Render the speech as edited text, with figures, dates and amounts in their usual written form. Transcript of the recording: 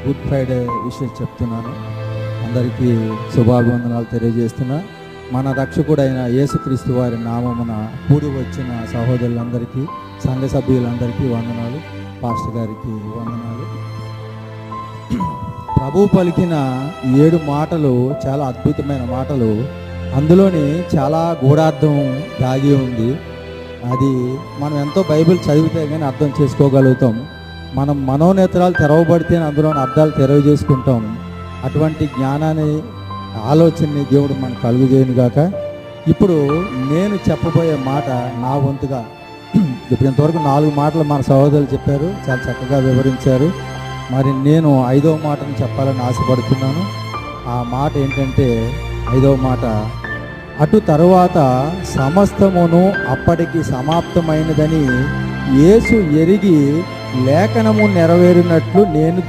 Good Friday విషయం చెప్తున్నాను. అందరికీ శుభాభివందనాలు తెలియజేస్తున్నా. మన రక్షకుడైన యేసుక్రీస్తు వారి నామమున కూడి వచ్చిన సహోదరులందరికీ, సంఘ సభ్యులందరికీ వందనాలు. పాస్టర్ గారికి వందనాలు. ప్రభు పలికిన 7 మాటలు చాలా అద్భుతమైన మాటలు. అందులోని చాలా గూఢార్థం దాగి ఉంది. అది మనం ఎంతో బైబిల్ చదివితే కానీ అర్థం చేసుకోగలుగుతాం. మనం మనోనేత్రాలు తెరవబడితే అందులోని అర్థాలు తెలియజేసుకుంటాం. అటువంటి జ్ఞానాన్ని, ఆలోచనని దేవుడు మనకు కలుగజేయను గాక. ఇప్పుడు నేను చెప్పబోయే మాట నా వంతుగా, ఇప్పుడు ఇంతవరకు 4 మాటలు మన సహోదరులు చెప్పారు, చాలా చక్కగా వివరించారు. మరి నేను 5వ మాటను చెప్పాలని ఆశపడుతున్నాను. ఆ మాట ఏంటంటే, 5వ మాట, అటు తరువాత సమస్తమును అప్పటికి సమాప్తమైనదని యేసు ఎరిగి లేఖనము నెరవేరినట్లు నేను